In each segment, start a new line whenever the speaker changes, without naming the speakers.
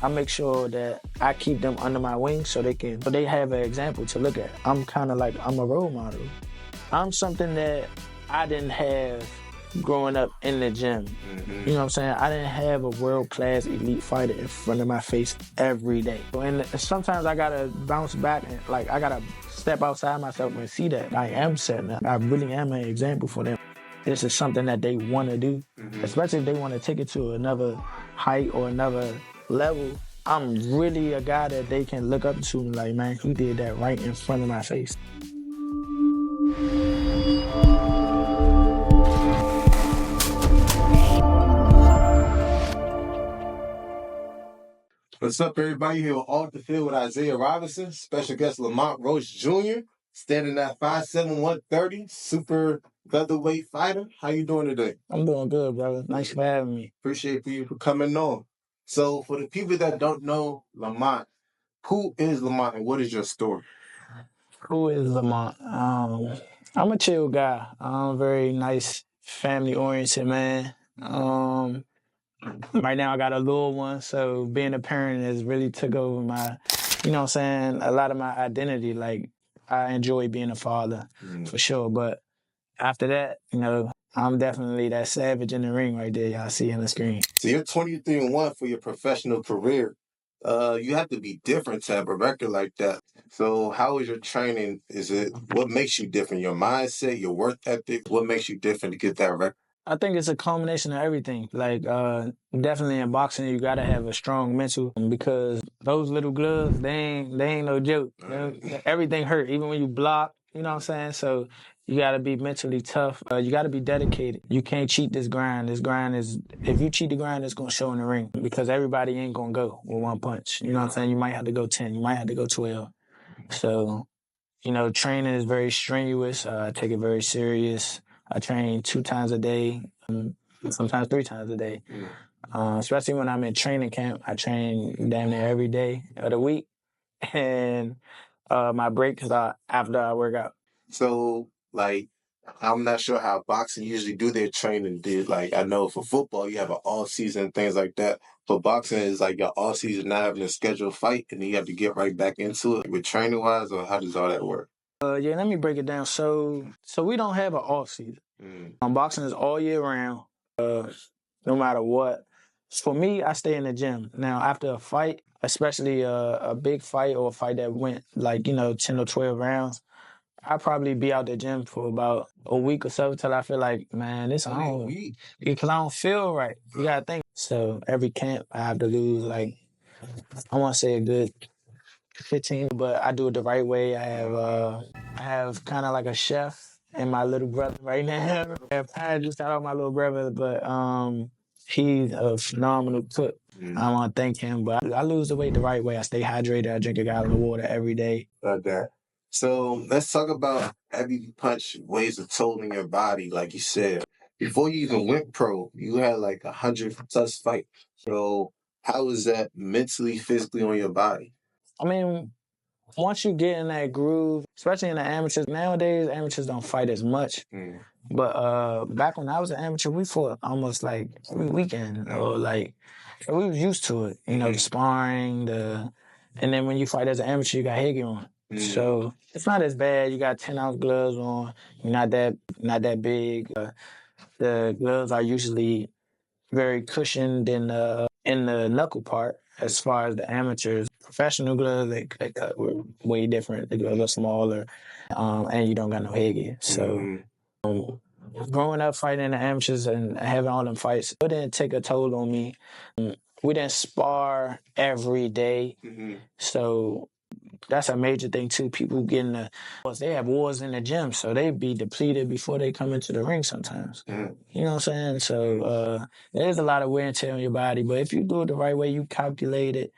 I make sure that I keep them under my wing so they have an example to look at. I'm kind of like, I'm a role model. I'm something that I didn't have growing up in the gym. You know what I'm saying? I didn't have a world-class elite fighter in front of my face every day. And sometimes I gotta bounce back and like I gotta step outside myself and see that I am setting up. I really am an example for them. This is something that they want to do, especially if they want to take it to another height or another level. I'm really a guy that they can look up to and like, man, he did that right in front of my face.
What's up, everybody? Here off the field with Isaiah Robinson, special guest Lamont Roach Jr., standing at 5'7", 130, super featherweight fighter. How you doing today?
I'm doing good, brother. Nice for having me.
Appreciate you for coming on. So for the people that don't know Lamont, who is Lamont and what is your story?
Who is Lamont? I'm a chill guy. I'm a very nice, family-oriented man. Right now I got a little one, so being a parent has really took over my, you know what I'm saying, a lot of my identity. Like, I enjoy being a father, for sure. But after that, you know, I'm definitely that savage in the ring right there y'all see on the screen.
So you're 23-1 for your professional career. You have to be different to have a record like that. So how is your training? What makes you different? Your mindset, your work ethic? What makes you different to get that record?
I think it's a combination of everything. Like, definitely in boxing, you gotta have a strong mental because those little gloves, they ain't no joke. You know? Everything hurt, even when you block. You know what I'm saying? So you gotta be mentally tough. You gotta be dedicated. You can't cheat this grind. This grind is, if you cheat the grind, it's gonna show in the ring because everybody ain't gonna go with one punch. You know what I'm saying? You might have to go 10. You might have to go 12. So, you know, training is very strenuous. I take it very serious. I train 2 times a day, sometimes 3 times a day. Especially when I'm in training camp, I train damn near every day of the week. And my break is after I work out.
So, like, I'm not sure how boxing usually do their training. Like, I know for football, you have an all-season, things like that. But boxing is like your all-season, not having a scheduled fight, and then you have to get right back into it with training-wise, or how does all that work?
Yeah, let me break it down. So we don't have an off season. Boxing is all year round, no matter what. For me, I stay in the gym. Now, after a fight, especially a big fight or a fight that went like, 10 or 12 rounds, I'll probably be out the gym for about a week or so till I feel like, man, because I don't feel right. You gotta think. So every camp, I have to lose like, I want to say a good 15, but I do it the right way. I have kind of like a chef and my little brother right now. I just shout out my little brother, but he's a phenomenal cook. I want to thank him, but I lose the weight the right way. I stay hydrated. I drink a gallon of water every day.
Okay. So let's talk about every punch weighs a toll in your body, like you said. Before you even went pro, you had like 100+ fights. So how was that mentally, physically on your body?
I mean, once you get in that groove, especially in the amateurs, nowadays amateurs don't fight as much. But back when I was an amateur, we fought almost like every weekend, or like we was used to it. You know, the sparring, and then when you fight as an amateur, you got headgear on. So it's not as bad. You got 10-ounce gloves on. You're not that big. The gloves are usually very cushioned in the knuckle part. As far as the amateurs, professional gloves, they cut way different. The gloves are smaller, and you don't got no headgear. So growing up fighting the amateurs and having all them fights, it didn't take a toll on me. We didn't spar every day. So that's a major thing too. People they have wars in the gym, so they be depleted before they come into the ring sometimes. You know what I'm saying? So there's a lot of wear and tear on your body, but if you do it the right way, you calculate it,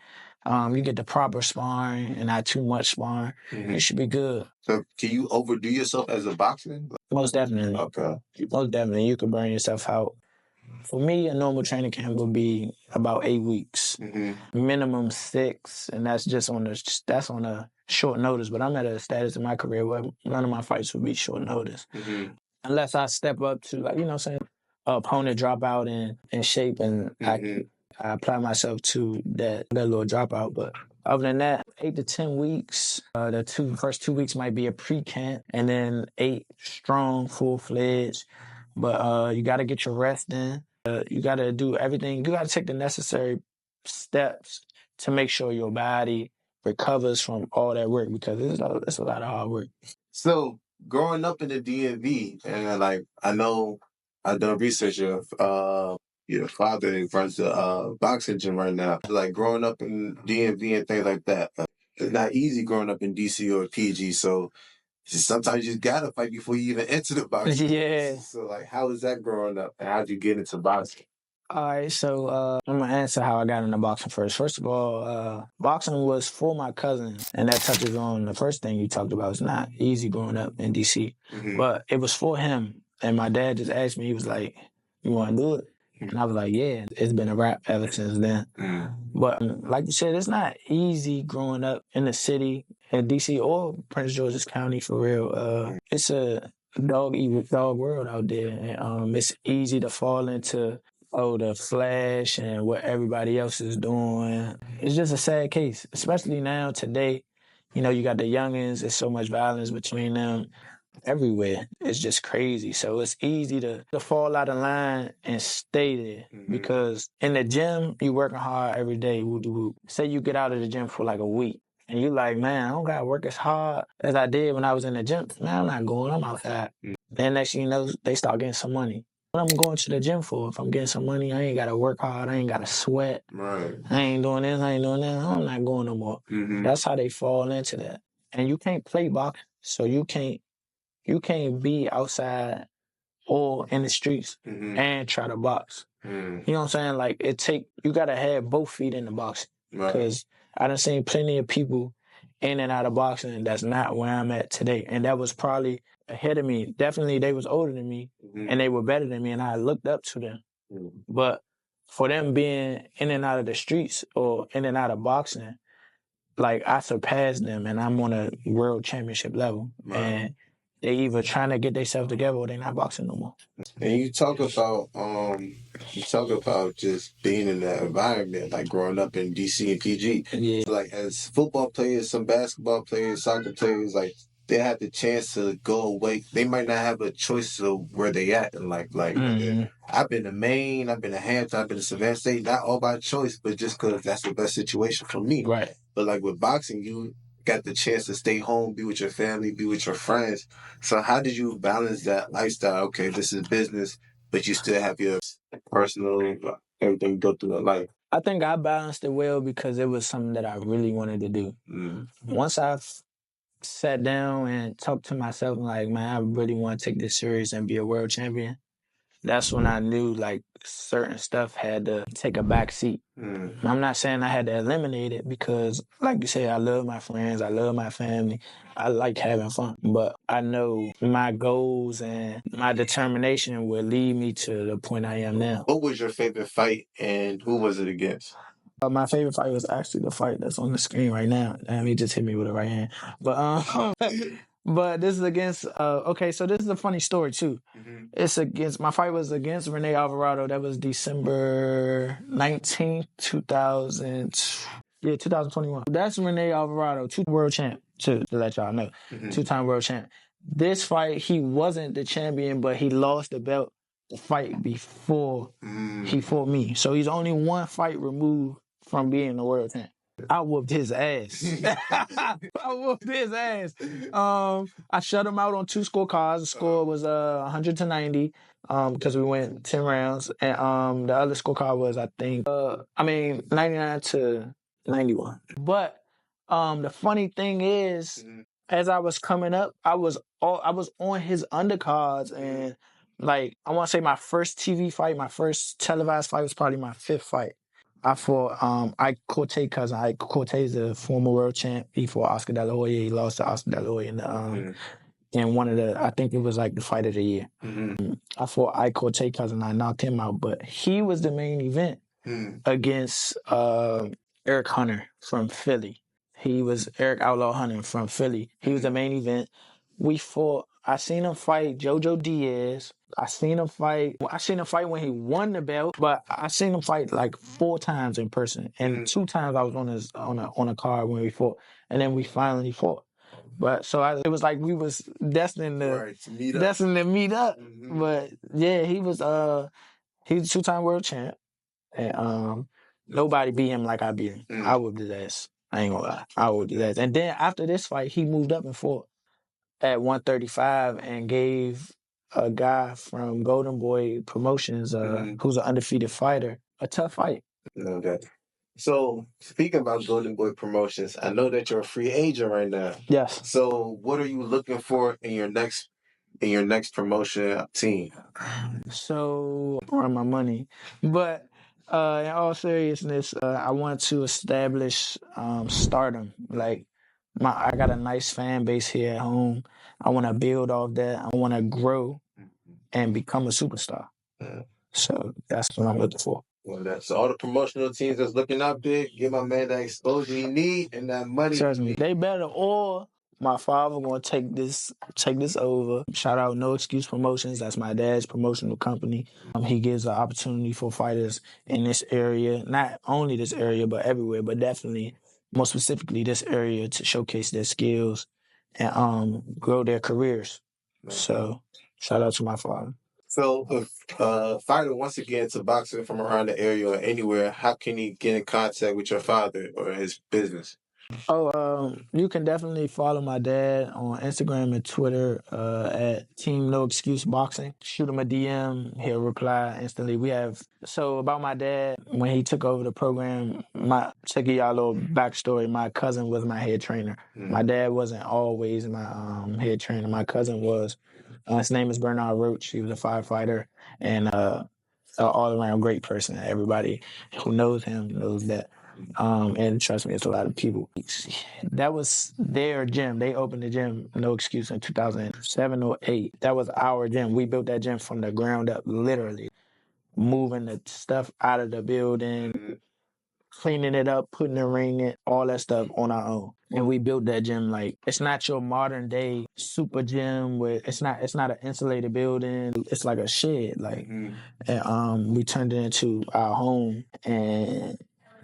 you get the proper sparring and not too much sparring, you should be good.
So can you overdo yourself as a boxer?
Most definitely.
Okay.
Most definitely. You can burn yourself out. For me, a normal training camp would be about 8 weeks, minimum 6, and that's just on a short notice. But I'm at a status in my career where none of my fights would be short notice, unless I step up to, like, you know what I'm saying, opponent drop out in shape, and I apply myself to that little dropout. But other than that, 8 to 10 weeks. The first 2 weeks might be a pre-camp, and then 8 strong, full-fledged. But you got to get your rest in. You got to do everything. You got to take the necessary steps to make sure your body recovers from all that work, because it's a lot of hard work.
So growing up in the DMV, and like I know I've done research. Your father runs the boxing gym right now. Like growing up in DMV and things like that, it's not easy growing up in DC or PG. So sometimes you just gotta fight before you even enter the boxing.
Yeah.
So like, how was that growing up, and how'd you get into boxing?
All right, so I'm gonna answer how I got into boxing first. First of all, boxing was for my cousin, and that touches on the first thing you talked about. It's not easy growing up in DC, but it was for him. And my dad just asked me, he was like, "You want to do it?" And I was like, "Yeah." It's been a wrap ever since then. But like you said, it's not easy growing up in the city in DC or Prince George's County, for real. It's a dog world out there, and it's easy to fall into the flash and what everybody else is doing. It's just a sad case, especially now today. You know, you got the youngins. There's so much violence between them everywhere. It's just crazy. So it's easy to fall out of line and stay there, because in the gym, you working hard every day. Say you get out of the gym for like a week, and you like, man, I don't got to work as hard as I did when I was in the gym. Man, I'm not going. I'm outside. Then next thing you know, they start getting some money. What I'm going to the gym for? If I'm getting some money, I ain't got to work hard. I ain't got to sweat.
Right.
I ain't doing this. I ain't doing that. I'm not going no more. That's how they fall into that. And you can't play boxing, so you can't be outside or in the streets and try to box. You know what I'm saying? Like, you got to have both feet in the boxing. Because I done seen plenty of people in and out of boxing that's not where I'm at today. And that was probably ahead of me. Definitely, they was older than me, and they were better than me, and I looked up to them. But for them being in and out of the streets or in and out of boxing, like, I surpassed them, and I'm on a world championship level. And they either trying to get themselves together or they not boxing no more.
And you talk about just being in that environment, like growing up in DC and PG.
Yeah.
Like as football players, some basketball players, soccer players, like they have the chance to go away. They might not have a choice of where they at. And like I've been to Maine, I've been to Hampton, I've been to Savannah State, not all by choice, but just because that's the best situation for me.
Right.
But like with boxing, you got the chance to stay home, be with your family, be with your friends. So how did you balance that lifestyle? Okay, this is business, but you still have your personal, everything go through the life.
I think I balanced it well because it was something that I really wanted to do. Once I sat down and talked to myself, like, man, I really want to take this serious and be a world champion, that's when I knew, like, certain stuff had to take a back seat. I'm not saying I had to eliminate it because, like you said, I love my friends, I love my family, I like having fun. But I know my goals and my determination will lead me to the point I am now.
What was your favorite fight and who was it against?
My favorite fight was actually the fight that's on the screen right now. He just hit me with a right hand. But but this is against okay, so this is a funny story too. My fight was against Rene Alvarado. That was December 19th, 2021. That's Rene Alvarado, 2-time world champ, to let y'all know. 2-time world champ. This fight, he wasn't the champion, but he lost the belt the fight before he fought me. So he's only one fight removed from being the world champ. I whooped his ass. I whooped his ass. I shut him out on 2 scorecards. The score was 100 to 90 because we went 10 rounds. And the other scorecard was, I think, 99 to 91. But the funny thing is, as I was coming up, I was on his undercards, and like, I want to say my first TV fight, my first televised fight was probably my 5th fight. I fought Ike Cortez' cousin. Ike Cortez, the former world champ. He fought Oscar De La Hoya. He lost to Oscar De La Hoya in one of the, I think it was like the fight of the year. I fought Ike Cortez' cousin. I knocked him out, but he was the main event against Eric Hunter from Philly. He was Eric Outlaw Hunter from Philly. He was the main event. We fought I seen him fight Jojo Diaz. I seen him fight when he won the belt, but I seen him fight like 4 times in person, and 2 times I was on a card when we fought, and then we finally fought. But it was like we was destined to meet up. But yeah, he was a 2-time world champ, and nobody beat him like I beat him. I whooped his ass. I ain't gonna lie, I whooped his ass. And then after this fight, he moved up and fought at 135 and gave a guy from Golden Boy Promotions, who's an undefeated fighter, a tough fight.
Okay. So, speaking about Golden Boy Promotions, I know that you're a free agent right now.
Yes.
So, what are you looking for in your next promotion team?
So, run my money, but in all seriousness, I want to establish stardom. Like I got a nice fan base here at home. I want to build off that. I want to grow and become a superstar. So that's what I'm looking for.
Well, so all the promotional teams that's looking out there, give my man that exposure he need and that money.
Trust me, they better, or my father gonna take this over. Shout out No Excuse Promotions. That's my dad's promotional company. He gives an opportunity for fighters in this area, not only this area, but everywhere, but definitely, more specifically, this area to showcase their skills and grow their careers. So, shout out to my father.
So, if a fighter wants to get into boxing from around the area or anywhere, how can he get in contact with your father or his business?
You can definitely follow my dad on Instagram and Twitter at Team No Excuse Boxing. Shoot him a DM, he'll reply instantly. About my dad, when he took over the program, to give y'all a little backstory, my cousin was my head trainer. My dad wasn't always my head trainer. My cousin was. His name is Lamont Roach. He was a firefighter and an all-around great person. Everybody who knows him knows that. And trust me, it's a lot of people. That was their gym. They opened the gym, No Excuse, in 2007 or 8. That was our gym. We built that gym from the ground up, literally. Moving the stuff out of the building, cleaning it up, putting the ring in, all that stuff on our own. And we built that gym like it's not your modern day super gym where it's not an insulated building. It's like a shed. And we turned it into our home. And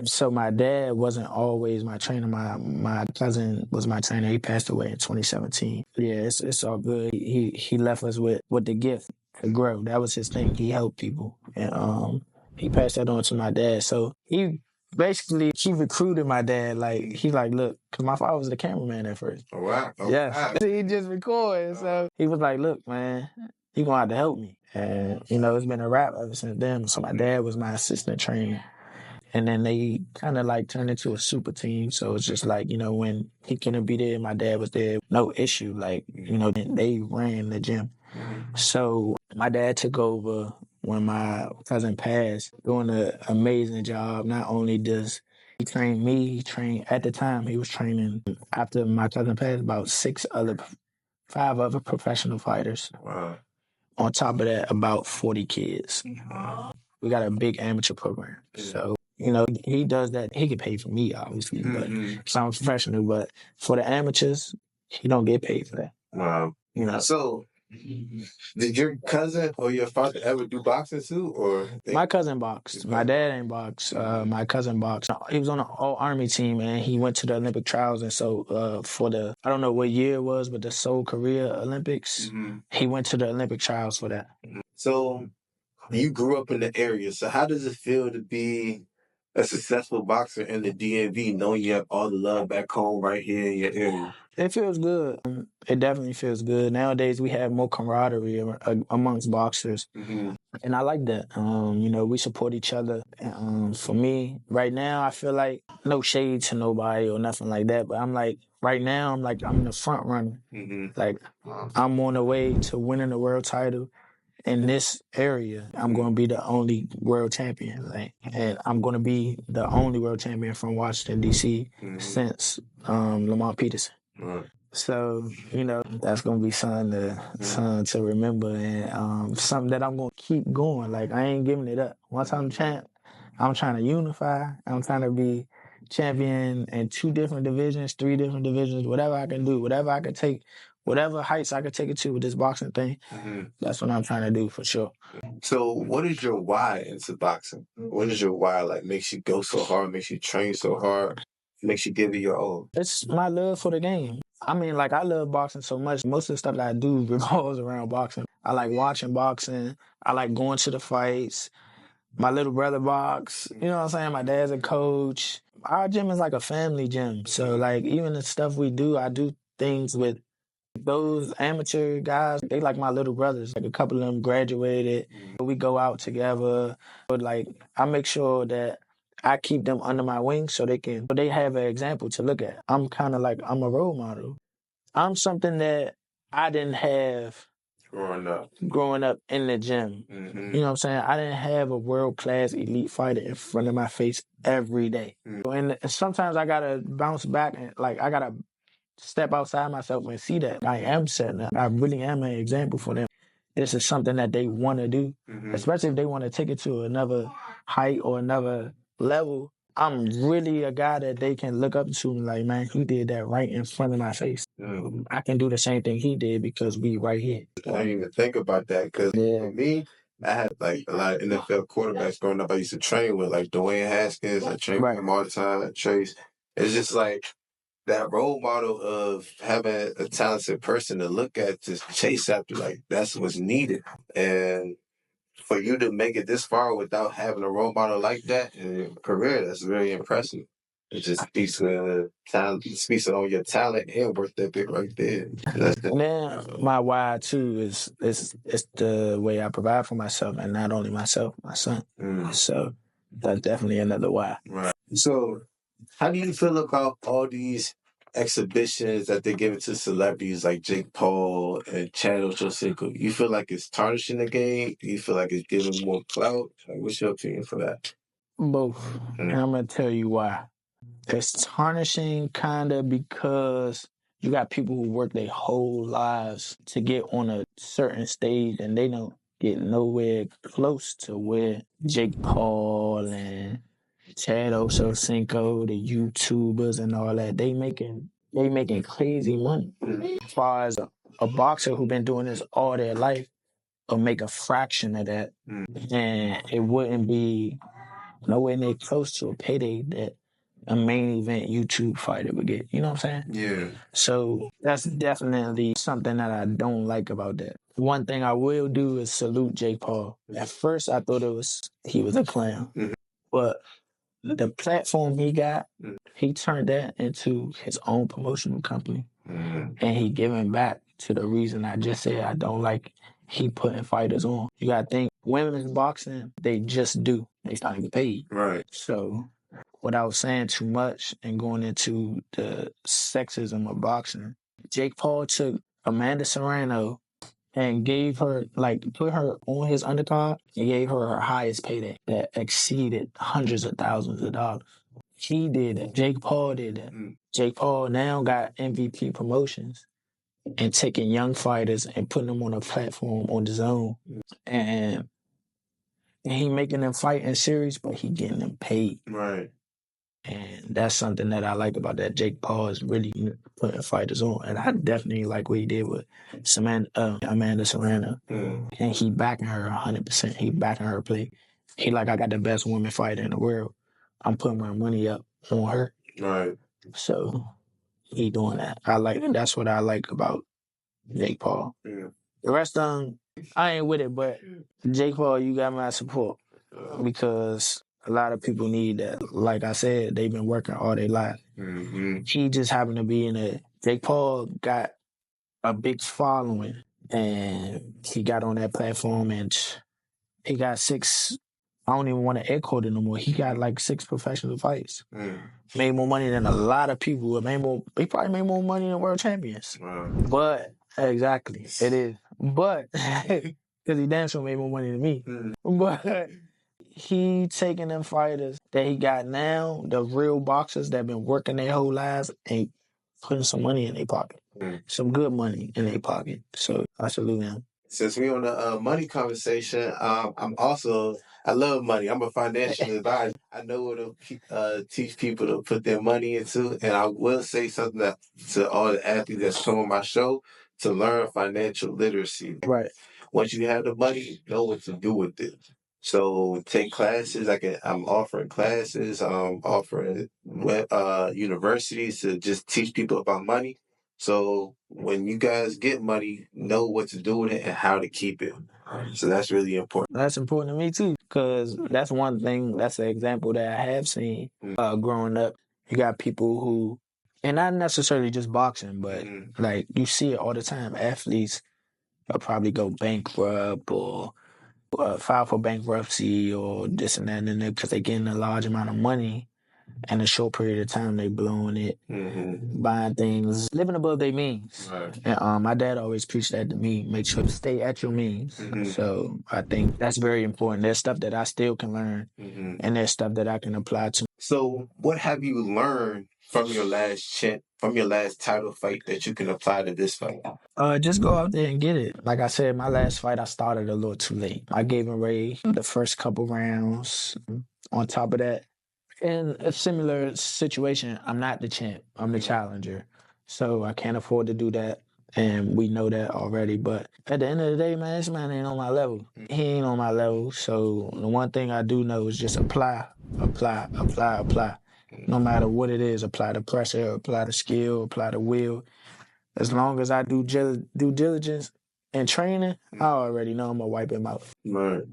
so my dad wasn't always my trainer. My cousin was my trainer. He passed away in 2017. Yeah, it's all good. He left us with the gift to grow. That was his thing. He helped people. And he passed that on to my dad. So he recruited my dad. Like, he's like, look, because my father was the cameraman at first.
Oh, wow.
Yes. He just recorded. So he was like, look, man, you're going to have to help me. And, it's been a wrap ever since then. So my dad was my assistant trainer. And then they kind of like turned into a super team. So it's just like, when he couldn't be there, my dad was there. No issue. Like, they ran the gym. So my dad took over when my cousin passed, doing an amazing job. Not only does he train me, at the time he was training, after my cousin passed, about 5 other professional fighters.
Wow.
On top of that, about 40 kids. We got a big amateur program. So, he does that. He get paid for me, obviously, but because I'm a professional. But for the amateurs, he don't get paid for that.
Wow. So, did your cousin or your father ever do boxing too, or
my cousin boxed? My dad ain't boxed. My cousin boxed. He was on an all-army team, and he went to the Olympic trials. And so, for I don't know what year it was, but the Seoul, Korea Olympics, he went to the Olympic trials for that.
So, you grew up in the area. So, how does it feel to be a successful boxer in the DMV, knowing you have all the love back home right here in your area?
It feels good. It definitely feels good. Nowadays, we have more camaraderie amongst boxers. And I like that. We support each other. For me, right now, I feel like no shade to nobody or nothing like that. But I'm like, right now, I'm the front runner. Like, I'm on the way to winning the world title. In this area, I'm going to be the only world champion. And I'm going to be the only world champion from Washington, D.C. since Lamont Peterson. So, that's going to be something to remember and something that I'm going to keep going. Like, I ain't giving it up. Once I'm champ, I'm trying to unify. I'm trying to be champion in 2 different divisions, 3 different divisions, whatever I can do, whatever I can take whatever heights I could take it to with this boxing thing, that's what I'm trying to do for sure.
So what is your why into boxing? What is your why? Like makes you go so hard, makes you train so hard, makes you give it your all?
It's my love for the game. I mean, like, I love boxing so much. Most of the stuff that I do revolves around boxing. I like watching boxing. I like going to the fights. My little brother box. You know what I'm saying? My dad's a coach. Our gym is like a family gym. So, like, even the stuff we do, I do things with those amateur guys. They like my little brothers. Like, a couple of them graduated. We go out together. But, like, I make sure that I keep them under my wing so they have an example to look at. I'm kind of like, I'm a role model. I'm something that I didn't have growing up in the gym. You know what I'm saying? I didn't have a world-class elite fighter in front of my face every day. And sometimes I got to bounce back and, like, I got to step outside myself and see that I am setting up. I really am an example for them. This is something that they want to do, especially if they want to take it to another height or another level. I'm really a guy that they can look up to and like, man, he did that right in front of my face. I can do the same thing he did because we right here.
I didn't even think about that because for me, I had like a lot of NFL quarterbacks growing up I used to train with, like Dwayne Haskins. I trained with him all the time, like Trace. It's just like that role model of having a talented person to look at, to chase after, like that's what's needed. And for you to make it this far without having a role model like that in your career, that's very impressive. It just speaks to talent, speaks on your talent and work ethic right there.
And then my why too is it's the way I provide for myself, and not only myself, my son. So that's definitely another why.
Right. So how do you feel about all these exhibitions that they're giving to celebrities like Jake Paul and Chad Ochocinco? You feel like it's tarnishing the game? Do you feel like it's giving more clout? Like, what's your opinion for that?
Both. And I'm going to tell you why. It's tarnishing kind of because you got people who work their whole lives to get on a certain stage and they don't get nowhere close to where Jake Paul and Chad Ochocinco, the YouTubers and all that, they making crazy money. As far as a boxer who been doing this all their life will make a fraction of that, and it wouldn't be nowhere near close to a payday that a main event YouTube fighter would get. You know what I'm saying?
Yeah.
So that's definitely something that I don't like about that. One thing I will do is salute Jake Paul. At first, I thought he was a clown, but the platform he got, he turned that into his own promotional company, and he giving back to the reason I just said I don't like. He putting fighters on. You gotta think, women's boxing, they just do. They starting to get paid.
Right.
So without saying too much and going into the sexism of boxing, Jake Paul took Amanda Serrano and gave her, like, put her on his undercard and gave her highest payday that exceeded hundreds of thousands of dollars. He did it. Jake Paul did that. Jake Paul now got MVP promotions and taking young fighters and putting them on a platform on the zone. And he making them fight in series, but he getting them paid.
Right.
And that's something that I like about that. Jake Paul is really putting fighters on. And I definitely like what he did with Amanda Serrano. And he backing her 100%. He backing her play. He like, I got the best woman fighter in the world. I'm putting my money up on her.
Right.
So he doing that. That's what I like about Jake Paul.
Yeah.
The rest of them, I ain't with it, but Jake Paul, you got my support. Because a lot of people need that. Like I said, they've been working all their life. He just happened to be in it. Jake Paul got a big following, and he got on that platform, and he got 6. I don't even want to air quote it no more. He got like 6 professional fights. Made more money than a lot of people. He probably made more money than world champions.
Wow.
But exactly, it is. But because he damn sure made more money than me. But he taking them fighters that he got now, the real boxers that been working their whole lives, and putting some money in their pocket. Some good money in their pocket. So I salute him.
Since we're on the money conversation, I love money. I'm a financial advisor. I know what to teach people to put their money into. And I will say something to all the athletes that's come on my show. to learn financial literacy.
Right.
Once you have the money, know what to do with it. So take classes. I'm offering classes. I'm offering universities to just teach people about money. So when you guys get money, know what to do with it and how to keep it. So that's really important.
That's important to me too, because that's one thing. That's an example that I have seen growing up. You got people who, and not necessarily just boxing, but like you see it all the time. Athletes will probably go bankrupt or file for bankruptcy or this and that and that because they're getting a large amount of money in a short period of time. They blowing it, buying things, living above their means.
Right.
And my dad always preached that to me: make sure to stay at your means. So I think that's very important. There's stuff that I still can learn, and there's stuff that I can apply to.
So what have you learned from your last title fight that you can apply to this fight?
Just go out there and get it. Like I said, my last fight, I started a little too late. I gave him Ray the first couple rounds. On top of that, in a similar situation, I'm not the champ. I'm the challenger. So I can't afford to do that. And we know that already. But at the end of the day, man, this man ain't on my level. He ain't on my level. So the one thing I do know is just apply. No matter what it is, apply the pressure, apply the skill, apply the will. As long as I do due diligence and training, I already know I'm going to wipe him out.
Right.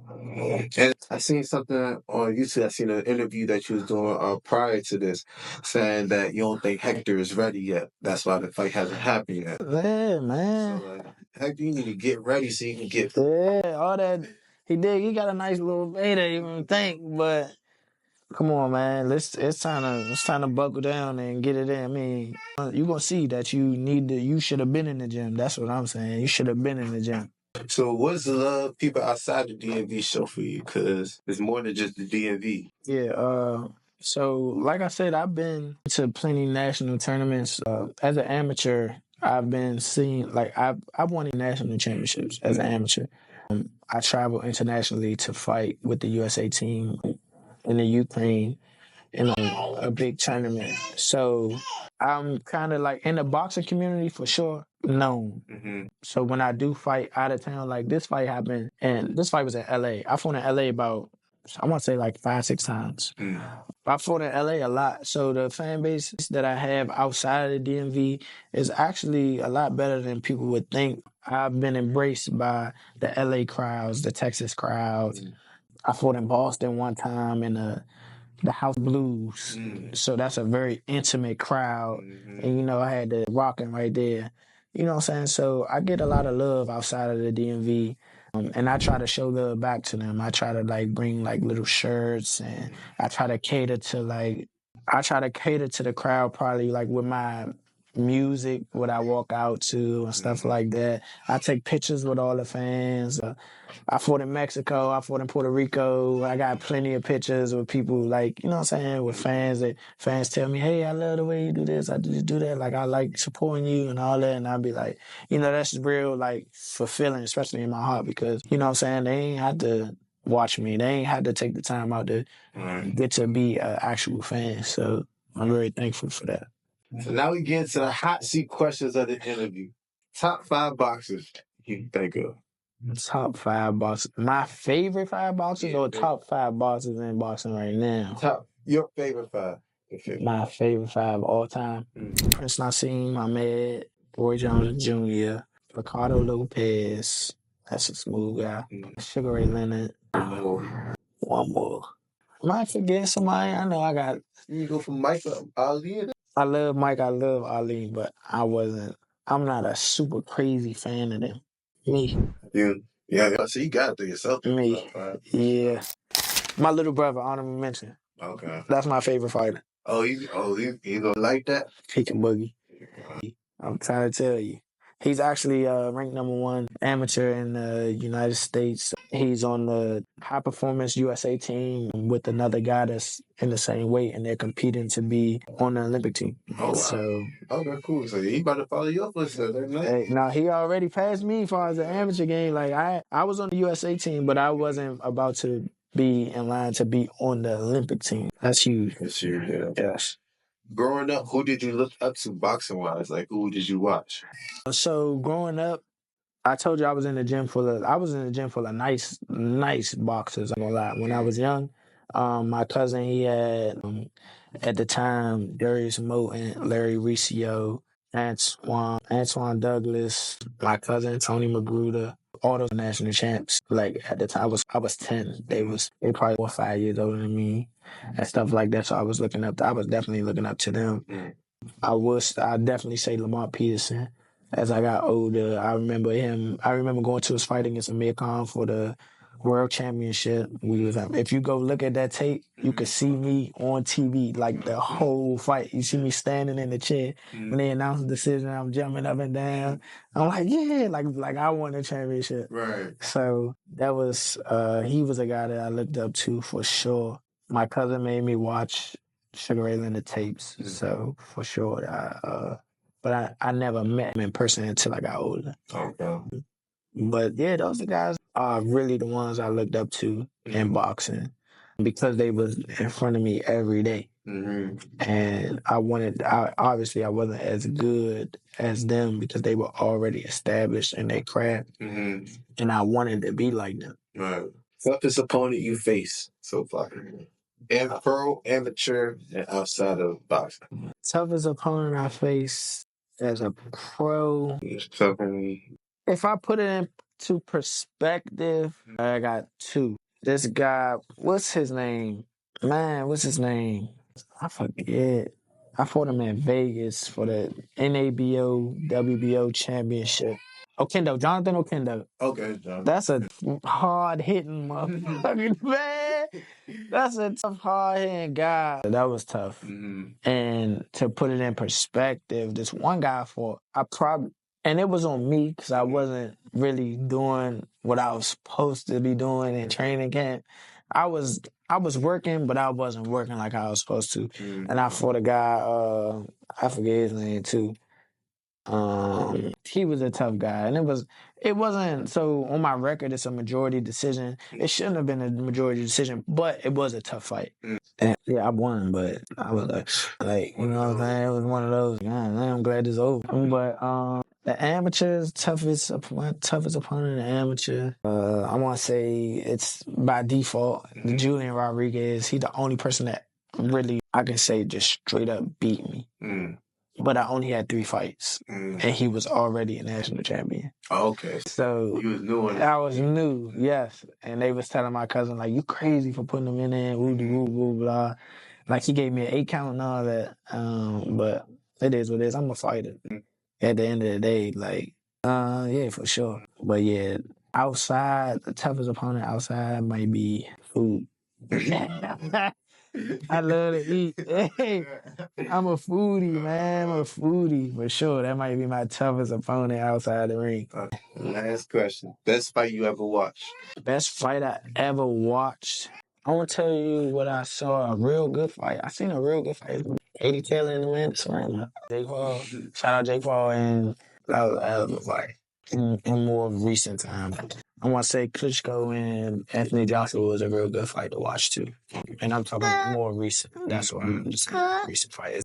And I seen something on YouTube. I seen an interview that you was doing prior to this, saying that you don't think Hector is ready yet. That's why the fight hasn't happened yet.
Yeah, man.
So, Hector, you need to get ready so you can get.
Yeah, all that he did. He got a nice little beta, even think, but come on, man. It's time to buckle down and get it in. I mean, you're gonna see that you should have been in the gym. That's what I'm saying. You should have been in the gym.
So what's the love people outside the DMV show for you? Because it's more than just the DMV.
Yeah, so like I said, I've been to plenty national tournaments. As an amateur, I've been seeing I've won national championships as an amateur. I travel internationally to fight with the USA team in the Ukraine in a big tournament. So I'm kind of like in the boxing community for sure known. So when I do fight out of town, like this fight happened, and this fight was in LA. I fought in LA about, I want to say like 5-6 times. I fought in LA a lot. So the fan base that I have outside of the DMV is actually a lot better than people would think. I've been embraced by the LA crowds, the Texas crowds. I fought in Boston one time in the House Blues. So that's a very intimate crowd. And, I had the rocking right there. You know what I'm saying? So I get a lot of love outside of the DMV. And I try to show love back to them. I try to bring little shirts, and I try to cater to the crowd probably with my music, what I walk out to and stuff like that. I take pictures with all the fans. I fought in Mexico. I fought in Puerto Rico. I got plenty of pictures with people with fans that fans tell me, hey, I love the way you do this. I do that. I like supporting you and all that. And I'd be like, that's real, fulfilling, especially in my heart because, they ain't had to watch me. They ain't had to take the time out to get to be an actual fan. So I'm very thankful for that.
So now we get to the hot seat questions of the interview. Top 5 boxers you can think of.
Top 5 boxers. My favorite 5 boxers or top 5 boxers in boxing right now?
Your favorite 5.
My favorite 5 all time. Prince Nassim Ahmed, Roy Jones Jr., Ricardo Lopez. That's a smooth guy. Sugar Ray Leonard. One more. Am I forgetting somebody? I know I got.
You go for Mike Ali.
I love Mike. I love Ali, but I'm not a super crazy fan of them. Me.
Yeah. So you got it to yourself.
Me. Yeah. My little brother, honorable mention.
Okay.
That's my favorite fighter.
He gonna like that?
He can boogie. I'm trying to tell you. He's actually ranked number 1 amateur in the United States. He's on the high performance USA team with another guy that's in the same weight, and they're competing to be on the Olympic team.
Oh, wow.
So,
okay, cool. So he about to follow your footsteps, right?
Now he already passed me as far as the amateur game. I was on the USA team, but I wasn't about to be in line to be on the Olympic team. That's huge.
That's huge, yeah.
Yes.
Growing up, who did you look up to boxing wise? Like, who did you watch?
So growing up, I told you I was in the gym full of nice boxers. I'm gonna lie. When I was young, my cousin, he had at the time Darius Moten, Larry Riccio, Antoine Douglas, my cousin Tony Magruder, all those national champs. Like at the time, I was 10. They probably 4 or 5 years older than me and stuff like that. So I was definitely looking up to them. I definitely say Lamont Peterson. As I got older, I remember going to his fight against Amir Khan for the world championship. If you go look at that tape, you could see me on TV like the whole fight. You see me standing in the chair when they announced the decision. I'm jumping up and down. I'm like, yeah, like I won the championship.
Right.
So that was he was a guy that I looked up to for sure. My cousin made me watch Sugar Ray Leonard tapes, so for sure. But I never met him in person until I got older.
Okay.
But yeah, those guys are really the ones I looked up to in boxing because they was in front of me every day. And obviously I wasn't as good as them because they were already established in their craft. And I wanted to be like them.
Right. Toughest opponent you face so far? And pro, amateur, and outside of boxing.
Toughest opponent I face as a pro. If I put it into perspective, I got two. This guy, what's his name? I forget. I fought him in Vegas for the NABO WBO championship. Jonathan Okendo.
Okay, John.
That's a hard hitting motherfucker, man. That's a tough, hard hitting guy. That was tough. And to put it in perspective, this one guy I fought, and it was on me because I wasn't really doing what I was supposed to be doing in training camp. I was working, but I wasn't working like I was supposed to. And I fought a guy, I forget his name too. He was a tough guy, and it wasn't so on my record. It's a majority decision. It shouldn't have been a majority decision, but it was a tough fight. And yeah, I won, but I was like you know what I'm saying? It was one of those. Man, I'm glad it's over. But the amateurs, my toughest opponent in the amateur. I want to say it's by default. Julian Rodriguez. He's the only person that really I can say just straight up beat me. But I only had 3 fights, and he was already a national champion.
Oh, okay.
So
you was new on it.
I was new, yes. And they was telling my cousin, like, you crazy for putting him in there, woo, blah. Like, he gave me an 8 count and all that. But it is what it is. I'm a fighter. At the end of the day, like, yeah, for sure. But yeah, outside, the toughest opponent outside might be food. I love to eat. Hey, I'm a foodie, man. I'm a foodie for sure. That might be my toughest opponent outside the ring.
Last question. Best fight you ever watched?
Best fight I ever watched. I want to tell you what I saw. A real good fight. I seen a real good fight. 80 Taylor in the Mantis ring. Jake Paul. Shout out Jake Paul, and that was a hell of a fight. In more recent time, I want to say Klitschko and Anthony Joshua was a real good fight to watch too. And I'm talking more recent. That's why I'm just saying recent fight.